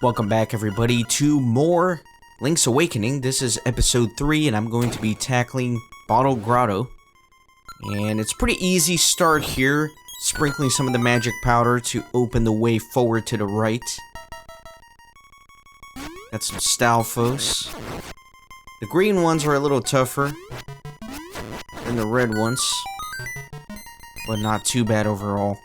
Welcome back, everybody, to more Link's Awakening. This is episode 3, and I'm going to be tackling Bottle Grotto. And it's pretty easy start here, sprinkling some of the magic powder to open the way forward to the right. Got some Stalfos. The green ones are a little tougher than the red ones, but not too bad overall.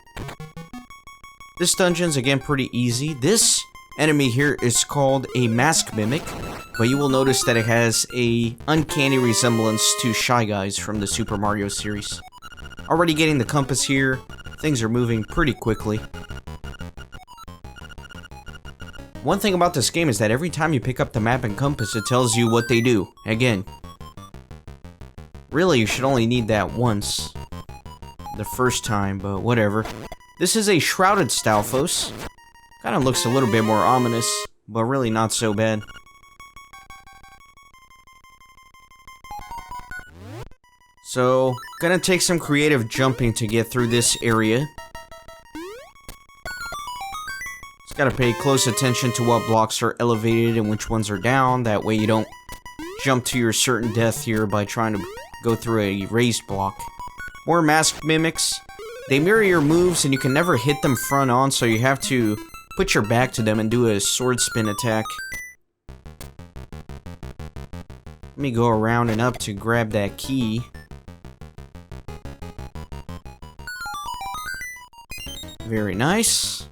This dungeon's again pretty easy. This enemy here is called a mask mimic, but you will notice that it has a uncanny resemblance to Shy Guys from the Super Mario series. Already getting the compass here, things are moving pretty quickly. One thing about this game is that every time you pick up the map and compass, it tells you what they do. Again, really you should only need that once, the first time, but whatever. This is a shrouded Stalfos. Kind of looks a little bit more ominous, but really not so bad. So, gonna take some creative jumping to get through this area. Just gotta pay close attention to what blocks are elevated and which ones are down. That way you don't jump to your certain death here by trying to go through a raised block. More masked mimics. They mirror your moves and you can never hit them front on, so you have to put your back to them and do a sword spin attack. Let me go around and up to grab that key. Very nice.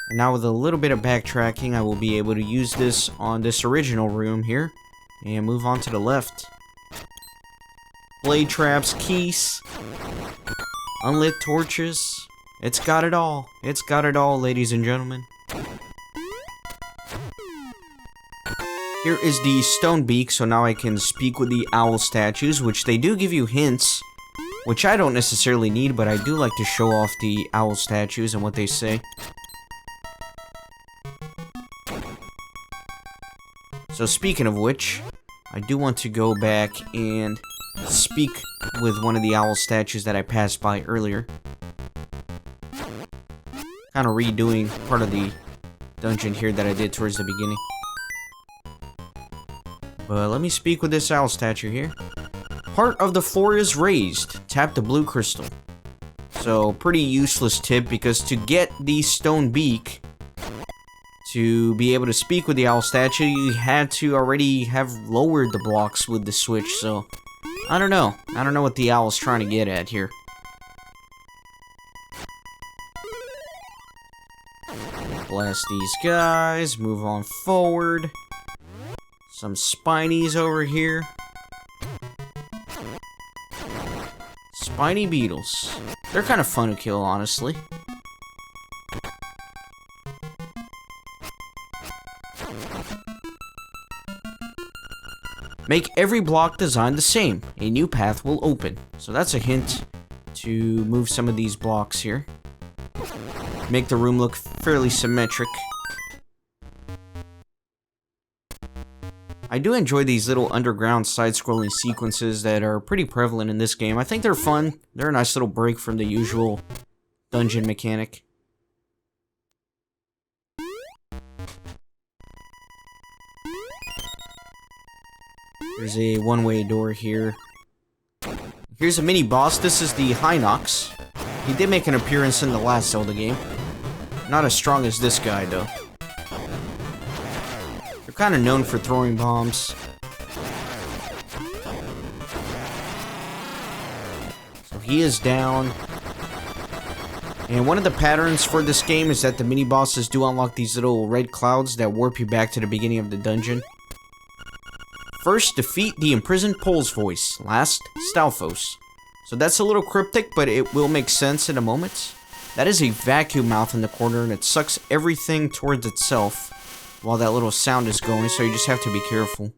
And now with a little bit of backtracking, I will be able to use this on this original room here and move on to the left. Blade traps, keys, unlit torches. It's got it all. It's got it all, ladies and gentlemen. Here is the stone beak, so now I can speak with the owl statues, which they do give you hints, which I don't necessarily need, but I do like to show off the owl statues and what they say. So speaking of which, I do want to go back and speak with one of the owl statues that I passed by earlier. Kind of redoing part of the dungeon here that I did towards the beginning. But let me speak with this owl statue here. Part of the floor is raised. Tap the blue crystal. So, pretty useless tip, because to get the stone beak, to be able to speak with the owl statue, you had to already have lowered the blocks with the switch, so I don't know. I don't know what the owl's trying to get at here. Blast these guys, move on forward. Some spinies over here. Spiny beetles. They're kind of fun to kill, honestly. Make every block design the same. A new path will open. So that's a hint to move some of these blocks here. Make the room look fairly symmetric. I do enjoy these little underground side-scrolling sequences that are pretty prevalent in this game. I think they're fun. They're a nice little break from the usual dungeon mechanic. There's a one-way door here. Here's a mini-boss. This is the Hynox. He did make an appearance in the last Zelda game. Not as strong as this guy, though. They're kind of known for throwing bombs. So he is down. And one of the patterns for this game is that the mini-bosses do unlock these little red clouds that warp you back to the beginning of the dungeon. First, defeat the imprisoned Pole's voice. Last, Stalfos. So that's a little cryptic, but it will make sense in a moment. That is a vacuum mouth in the corner, and it sucks everything towards itself while that little sound is going, so you just have to be careful.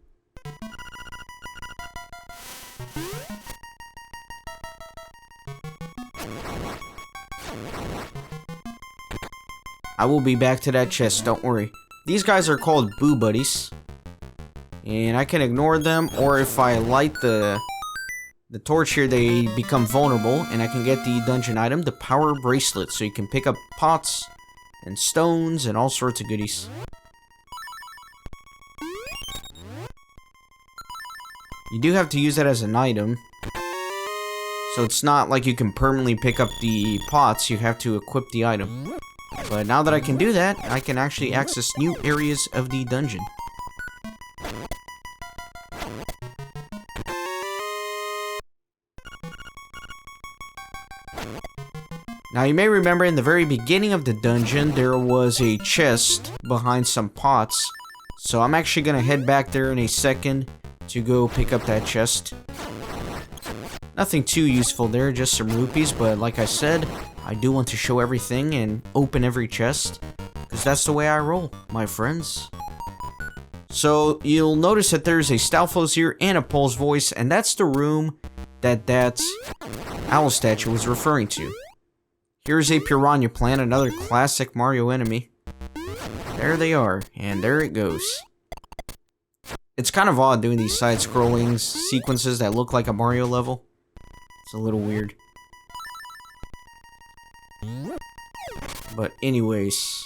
I will be back to that chest, don't worry. These guys are called Boo Buddies. And I can ignore them, or if I light the the torch here, they become vulnerable, and I can get the dungeon item, the power bracelet, so you can pick up pots and stones and all sorts of goodies. You do have to use that as an item, so it's not like you can permanently pick up the pots, you have to equip the item. But now that I can do that, I can actually access new areas of the dungeon. Now you may remember in the very beginning of the dungeon, there was a chest behind some pots. So I'm actually going to head back there in a second to go pick up that chest. Nothing too useful there, just some rupees, but like I said, I do want to show everything and open every chest, because that's the way I roll, my friends. So you'll notice that there's a Stalfos here and a Pole's voice, and that's the room that owl statue was referring to. Here's a piranha plant, another classic Mario enemy. There they are, and there it goes. It's kind of odd doing these side-scrolling sequences that look like a Mario level. It's a little weird. But anyways,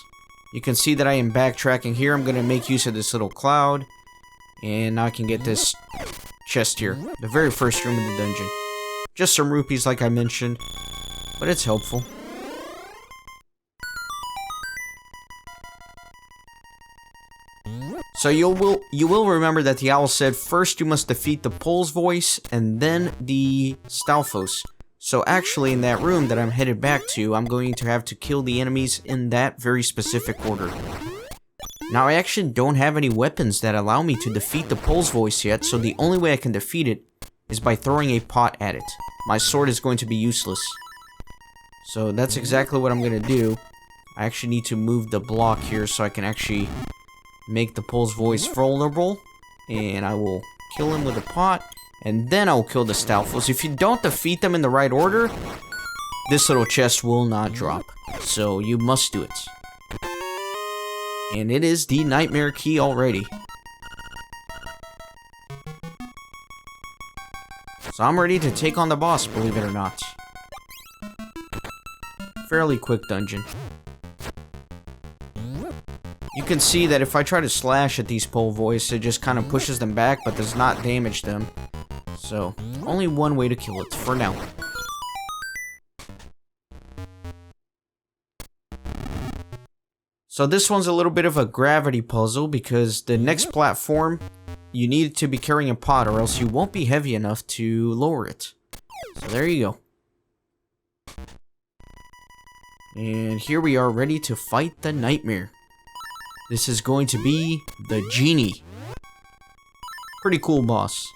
you can see that I am backtracking here. I'm going to make use of this little cloud. And now I can get this chest here. The very first room in the dungeon. Just some rupees like I mentioned. But it's helpful. So you will remember that the owl said first you must defeat the Pole's voice and then the Stalfos. So actually in that room that I'm headed back to, I'm going to have to kill the enemies in that very specific order. Now I actually don't have any weapons that allow me to defeat the Pole's voice yet, so the only way I can defeat it is by throwing a pot at it. My sword is going to be useless. So that's exactly what I'm going to do. I actually need to move the block here so I can actually make the Pole's voice vulnerable. And I will kill him with a pot. And then I'll kill the Stalfos. If you don't defeat them in the right order, this little chest will not drop. So you must do it. And it is the Nightmare Key already. So I'm ready to take on the boss, believe it or not. Fairly quick dungeon. You can see that if I try to slash at these Pole Voice, it just kind of pushes them back, but does not damage them. So, only one way to kill it, for now. So this one's a little bit of a gravity puzzle, because the next platform, you need to be carrying a pot, or else you won't be heavy enough to lower it. So there you go. And here we are ready to fight the Nightmare. This is going to be the Genie. Pretty cool boss.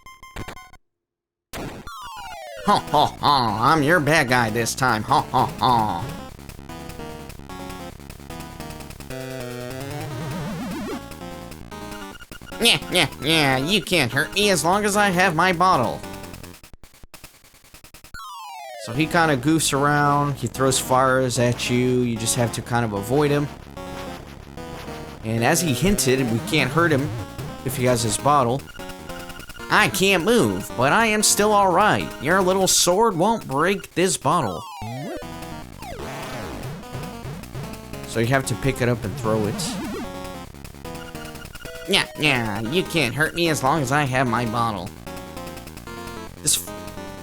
Ha ha ha, I'm your bad guy this time. Ha ha ha. Yeah, you can't hurt me as long as I have my bottle. So he kind of goofs around, he throws fires at you, you just have to kind of avoid him. And as he hinted, we can't hurt him if he has his bottle. I can't move, but I am still alright. Your little sword won't break this bottle. So you have to pick it up and throw it. Yeah, you can't hurt me as long as I have my bottle.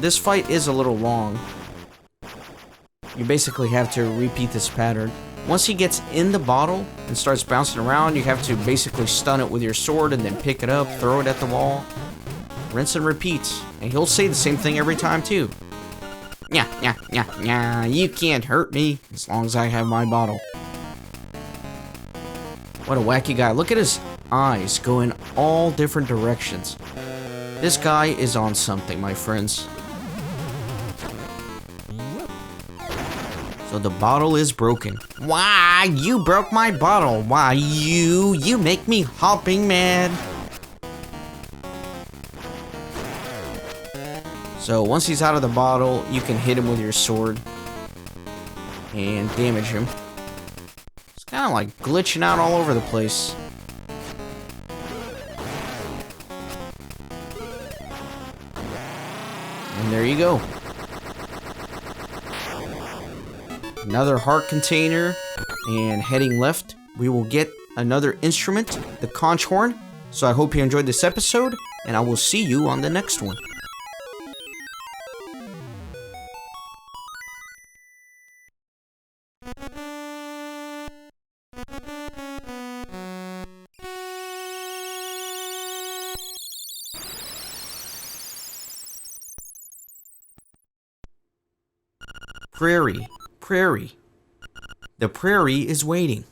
This fight is a little long. You basically have to repeat this pattern. Once he gets in the bottle and starts bouncing around, you have to basically stun it with your sword and then pick it up, throw it at the wall. Rinse and repeat. And he'll say the same thing every time too. Yeah, you can't hurt me as long as I have my bottle. What a wacky guy. Look at his eyes going all different directions. This guy is on something, my friends. So the bottle is broken. Why? You broke my bottle. Why? You make me hopping mad. So once he's out of the bottle, you can hit him with your sword and damage him. It's kind of like glitching out all over the place. And there you go. Another heart container, and heading left, we will get another instrument, the conch horn. So I hope you enjoyed this episode, and I will see you on the next one. Prairie, prairie. The prairie is waiting.